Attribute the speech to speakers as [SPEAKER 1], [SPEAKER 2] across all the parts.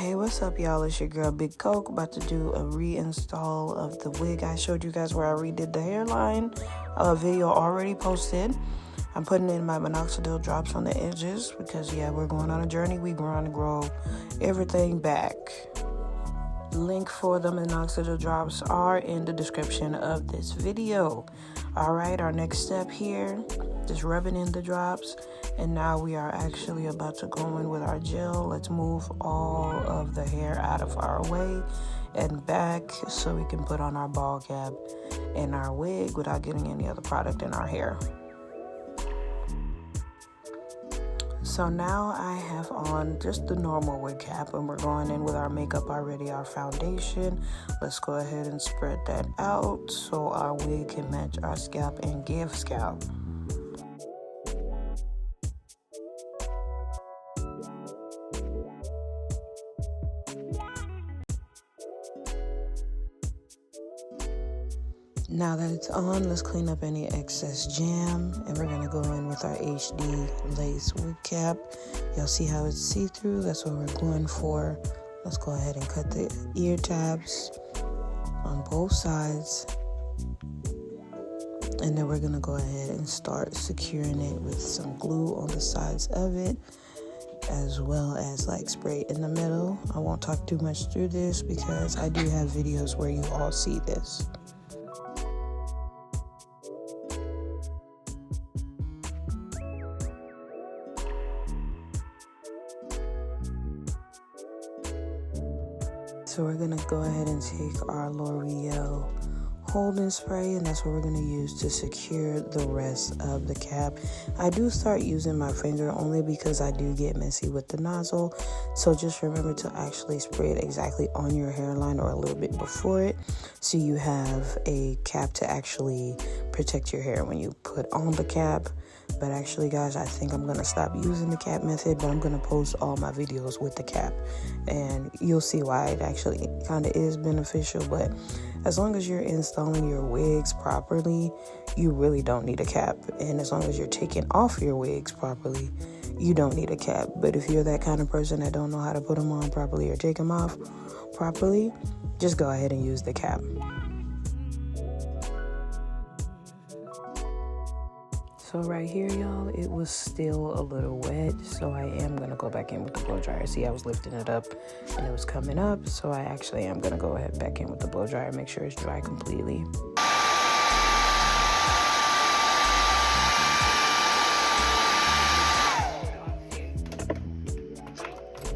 [SPEAKER 1] Hey, what's up, y'all? It's your girl Big Coke, about to do a reinstall of the wig. I showed you guys where I redid the hairline. A video already posted. I'm putting in my minoxidil drops on the edges because, yeah, we're going on a journey. We're going to grow everything back. Link for the minoxidil drops are in the description of this video. All right, our next step here, just rubbing in the drops. And now we are actually about to go in with our gel. Let's move all of the hair out of our way and back so we can put on our ball cap and our wig without getting any other product in our hair. So now I have on just the normal wig cap, and we're going in with our makeup already, our foundation. Let's go ahead and spread that out so our wig can match our scalp and give scalp. Now that it's on, let's clean up any excess jam, and we're gonna go in with our HD lace wig cap. Y'all see how it's see-through? That's what we're going for. Let's go ahead and cut the ear tabs on both sides. And then we're gonna go ahead and start securing it with some glue on the sides of it, as well as like spray in the middle. I won't talk too much through this because I do have videos where you all see this. So we're gonna go ahead and take our L'Oreal holding spray, and that's what we're gonna use to secure the rest of the cap. I do start using my finger only because I do get messy with the nozzle. So just remember to actually spray it exactly on your hairline or a little bit before it, so you have a cap to actually protect your hair when you put on the cap. But actually, guys, I think I'm gonna stop using the cap method, but I'm gonna post all my videos with the cap, and you'll see why it actually kind of is beneficial. But as long as you're installing your wigs properly, you really don't need a cap. And as long as you're taking off your wigs properly, you don't need a cap. But if you're that kind of person that don't know how to put them on properly or take them off properly, just go ahead and use the cap. So right here, y'all, it was still a little wet, so I am going to go back in with the blow dryer. See, I was lifting it up and it was coming up, so I actually am going to go ahead back in with the blow dryer, make sure it's dry completely.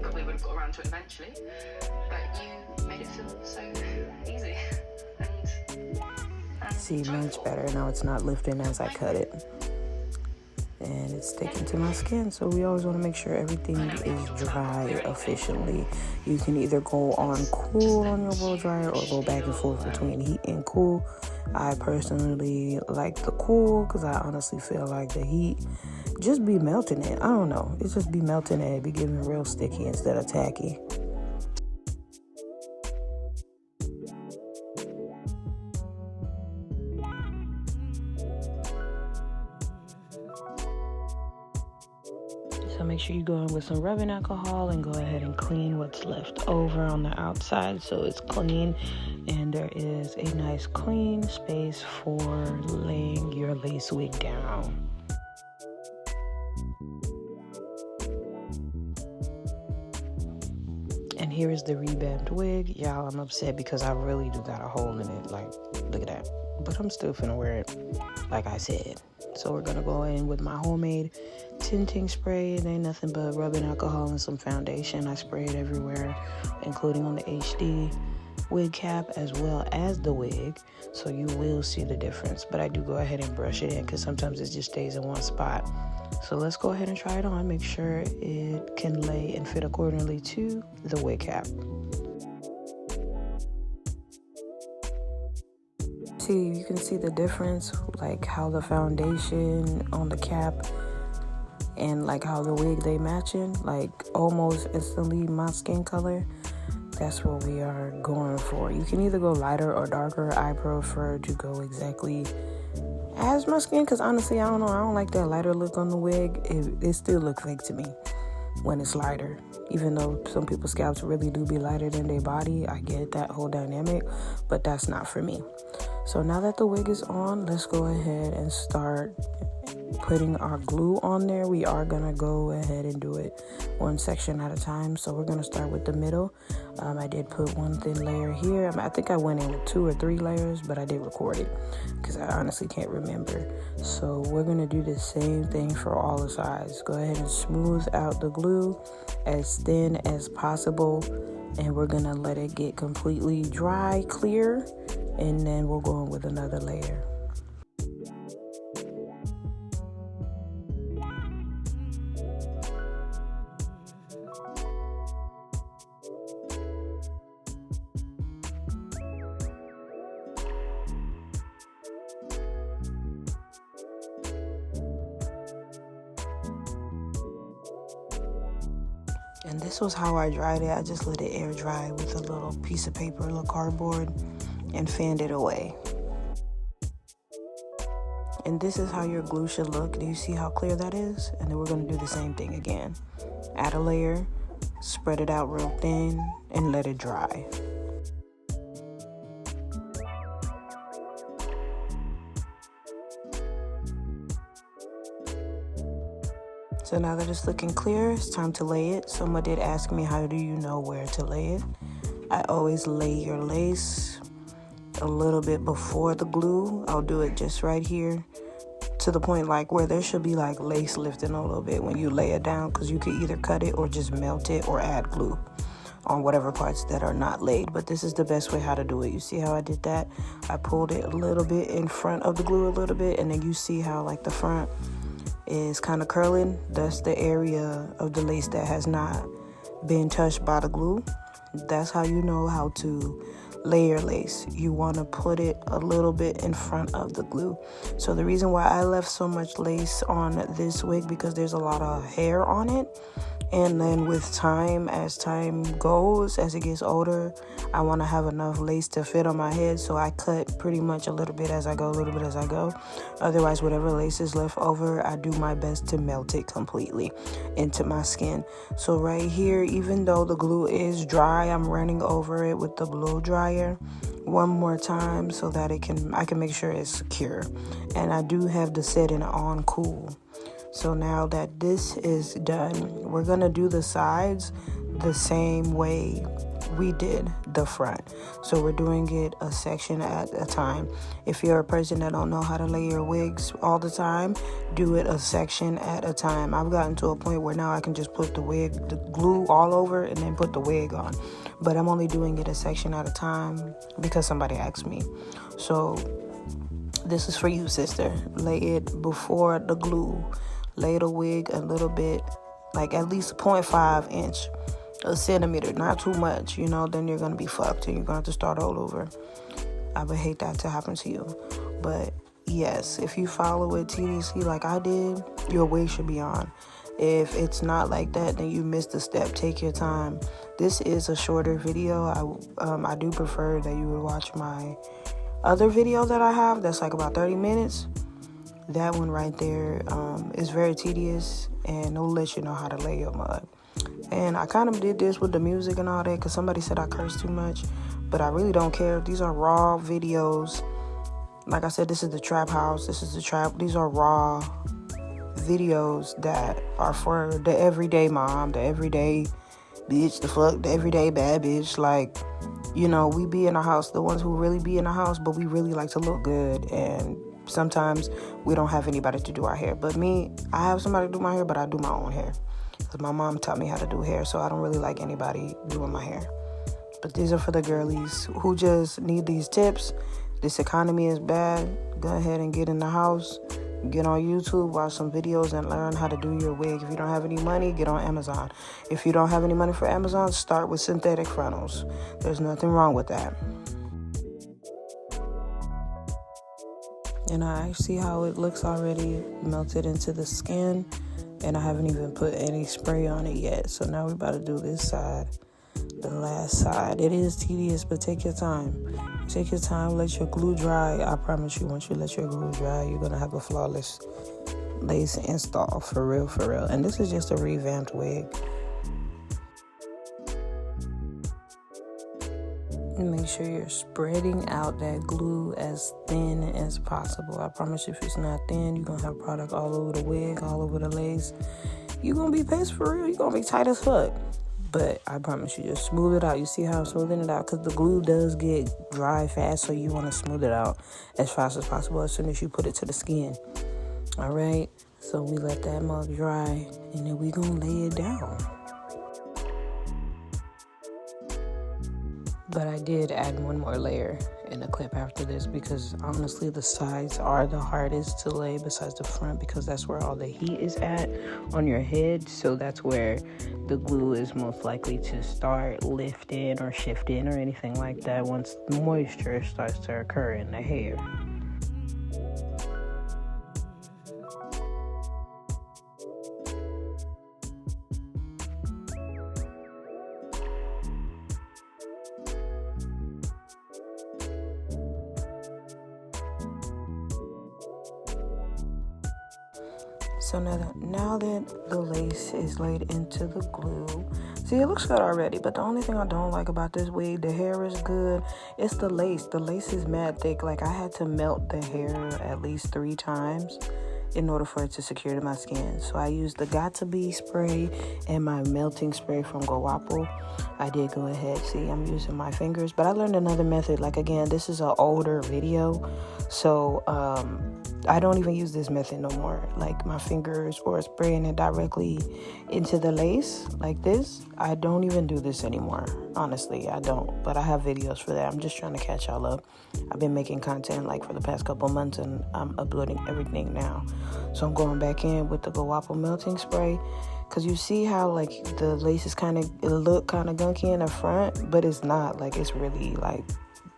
[SPEAKER 2] Probably would have got around to it eventually, but you made it feel so easy. And
[SPEAKER 1] see, much better. Now it's not lifting as I cut it. And it's sticking to my skin, so we always want to make sure everything is dry efficiently. You can either go on cool on your blow dryer or go back and forth between heat and cool. I personally like the cool because I honestly feel like the heat just be melting it. I don't know, it just be melting it, be getting real sticky instead of tacky. So make sure you go in with some rubbing alcohol and go ahead and clean what's left over on the outside so it's clean, and there is a nice clean space for laying your lace wig down. And here is the revamped wig. Y'all, I'm upset because I really do got a hole in it. Like, look at that. But I'm still finna wear it, like I said. So we're gonna go in with my homemade tinting spray. It ain't nothing but rubbing alcohol and some foundation. I spray it everywhere, including on the HD wig cap as well as the wig. So you will see the difference. But I do go ahead and brush it in because sometimes it just stays in one spot. So let's go ahead and try it on. Make sure it can lay and fit accordingly to the wig cap. See, you can see the difference, like how the foundation on the cap and like how the wig they matching, like almost instantly my skin color. That's what we are going for. You can either go lighter or darker. I prefer to go exactly as my skin because honestly, I don't know, I don't like that lighter look on the wig. It still looks fake to me. when it's lighter. Even though some people's scalps really do be lighter than their body, I get that whole dynamic, but that's not for me. So now that the wig is on, let's go ahead and start putting our glue on there. We are gonna go ahead and do it one section at a time. So we're gonna start with the middle. I did put one thin layer here. I think I went in with 2 or 3 layers, but I did record it because I honestly can't remember. So we're gonna do the same thing for all the sides. Go ahead and smooth out the glue as thin as possible, and we're gonna let it get completely dry, clear, and then we'll go in with another layer. And this was how I dried it. I just let it air dry with a little piece of paper, a little cardboard, and fanned it away. And this is how your glue should look. Do you see how clear that is? And then we're gonna do the same thing again. Add a layer, spread it out real thin, and let it dry. So now that it's looking clear, it's time to lay it. Someone did ask me, how do you know where to lay it? I always lay your lace a little bit before the glue. I'll do it just right here to the point like where there should be like lace lifting a little bit when you lay it down, because you could either cut it or just melt it or add glue on whatever parts that are not laid. But this is the best way how to do it. You see how I did that? I pulled it a little bit in front of the glue a little bit, and then you see how like the front is kind of curling. That's the area of the lace that has not been touched by the glue. That's how you know how to lay your lace. You want to put it a little bit in front of the glue. So the reason why I left so much lace on this wig, because there's a lot of hair on it, and then with time, as time goes, as it gets older, I want to have enough lace to fit on my head, so I cut pretty much a little bit as I go, a little bit as I go. Otherwise, whatever lace is left over, I do my best to melt it completely into my skin. So right here, even though the glue is dry, I'm running over it with the blow dryer one more time so that I can make sure it's secure. And I do have the setting on cool. So now that this is done, we're gonna do the sides the same way we did the front. So we're doing it a section at a time. If you're a person that don't know how to lay your wigs all the time, do it a section at a time. I've gotten to a point where now I can just put the glue all over and then put the wig on. But I'm only doing it a section at a time because somebody asked me. So this is for you, sister. Lay it before the glue. Lay the wig a little bit, like at least 0.5 inch, a centimeter, not too much, then you're going to be fucked and you're going to have to start all over. I would hate that to happen to you. But yes, if you follow it TDC like I did, your wig should be on. If it's not like that, then you missed a step. Take your time. This is a shorter video. I do prefer that you would watch my other video that I have that's like about 30 minutes. That one right there is very tedious, and it'll let you know how to lay your mug. And I kind of did this with the music and all that because somebody said I curse too much, but I really don't care. These are raw videos. Like I said, this is the trap house. These are raw videos that are for the everyday mom, the everyday bitch, the everyday bad bitch. Like, we be in the house, the ones who really be in the house, but we really like to look good, and sometimes we don't have anybody to do our hair. But me, I have somebody to do my hair, but I do my own hair because my mom taught me how to do hair, so I don't really like anybody doing my hair. But these are for the girlies who just need these tips. This economy is bad. Go ahead and get in the house, get on YouTube, watch some videos, and learn how to do your wig. If you don't have any money, get on Amazon. If you don't have any money for Amazon, start with synthetic frontals. There's nothing wrong with that. And I see how it looks already melted into the skin, and I haven't even put any spray on it yet. So now we're about to do this side, the last side. It is tedious, but take your time. Take your time, let your glue dry. I promise you, once you let your glue dry, you're going to have a flawless lace install, for real. And this is just a revamped wig. And make sure you're spreading out that glue as thin as possible. I promise you, if it's not thin, you're going to have product all over the wig, all over the lace. You're going to be pissed for real. You're going to be tight as fuck. But I promise you, just smooth it out. You see how I'm smoothing it out? Because the glue does get dry fast, so you want to smooth it out as fast as possible as soon as you put it to the skin. All right? So we let that mug dry, and then we going to lay it down. But I did add one more layer in the clip after this because honestly the sides are the hardest to lay besides the front, because that's where all the heat is at on your head. So that's where the glue is most likely to start lifting or shifting or anything like that once moisture starts to occur in the hair. So now that the lace is laid into the glue, see, it looks good already, but the only thing I don't like about this wig, the hair is good, it's the lace. The lace is mad thick. Like, I had to melt the hair at least 3 times in order for it to secure to my skin. So I used the Got2b spray and my melting spray from Guapo. I did go ahead, see, I'm using my fingers, but I learned another method. Like, again, this is an older video, so I don't even use this method no more, like my fingers or spraying it directly into the lace like this. I don't even do this anymore. Honestly, I don't, but I have videos for that. I'm just trying to catch y'all up. I've been making content like for the past couple months, and I'm uploading everything now. So I'm going back in with the Guapo melting spray, because you see how like the lace is it look kind of gunky in the front, but it's not. Like, it's really like,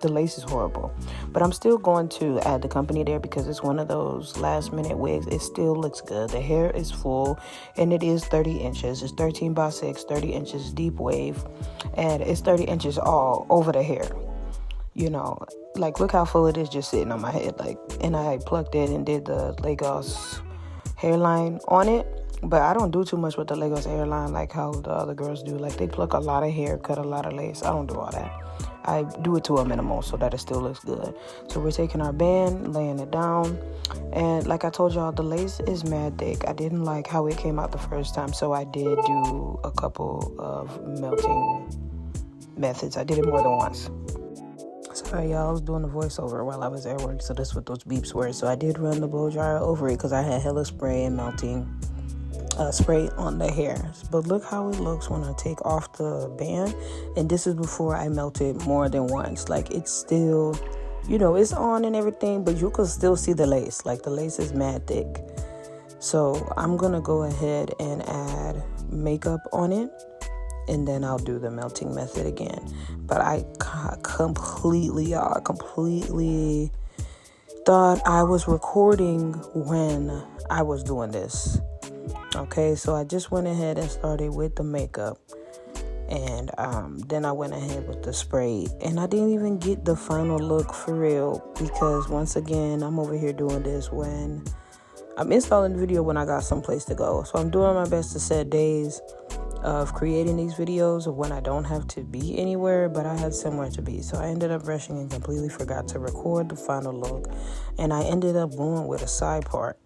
[SPEAKER 1] the lace is horrible. But I'm still going to add the company there because it's one of those last minute wigs. It still looks good. The hair is full, and it is 30 inches. It's 13 by 6, 30 inches deep wave, and it's 30 inches all over the hair. You know, like, look how full it is just sitting on my head. Like, and I plucked it and did the Lagos hairline on it. But I don't do too much with the Lagos hairline like how the other girls do. Like, they pluck a lot of hair, cut a lot of lace. I don't do all that. I do it to a minimal so that it still looks good. So we're taking our band, laying it down. And like I told y'all, the lace is mad thick. I didn't like how it came out the first time, so I did do a couple of melting methods. I did it more than once. Sorry, y'all, I was doing the voiceover while I was at work, so that's what those beeps were. So I did run the blow dryer over it because I had hella spray and melting spray on the hair. But look how it looks when I take off the band, and this is before I melted more than once. Like, it's still, you know, it's on and everything, but you can still see the lace. Like, the lace is mad thick. So I'm gonna go ahead and add makeup on it, and then I'll do the melting method again. But I completely thought I was recording when I was doing this. Okay, so I just went ahead and started with the makeup, and then I went ahead with the spray, and I didn't even get the final look for real, because once again, I'm over here doing this when I'm installing the video when I got someplace to go. So I'm doing my best to set days of creating these videos of when I don't have to be anywhere, but I had somewhere to be. So I ended up rushing and completely forgot to record the final look, and I ended up going with a side part.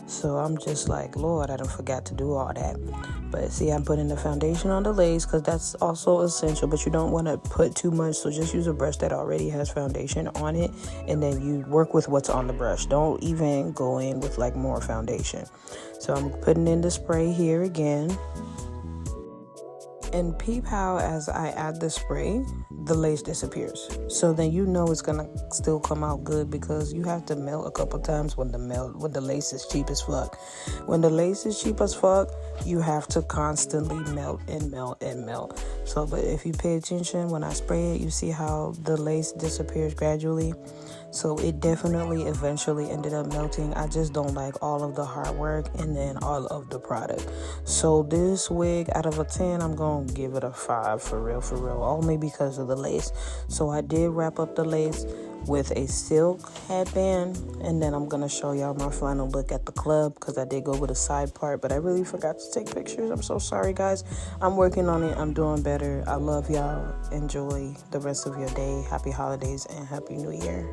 [SPEAKER 1] So I'm just like, Lord, I done forgot to do all that. But see, I'm putting the foundation on the lace because that's also essential, but you don't want to put too much. So just use a brush that already has foundation on it, and then you work with what's on the brush. Don't even go in with like more foundation. So I'm putting in the spray here again. And peep how as I add the spray, the lace disappears. So then you know it's gonna still come out good, because you have to melt a couple times when the lace is cheap as fuck. When the lace is cheap as fuck, you have to constantly melt and melt and melt. So, but if you pay attention when I spray it, you see how the lace disappears gradually. So it definitely eventually ended up melting. I just don't like all of the hard work and then all of the product. So this wig, out of a 10, I'm going to give it a 5 for real, only because of the lace. So I did wrap up the lace with a silk headband. And then I'm gonna show y'all my final look at the club, because I did go with a side part, but I really forgot to take pictures. I'm so sorry, guys. I'm working on it. I'm doing better. I love y'all. Enjoy the rest of your day. Happy holidays and happy new year.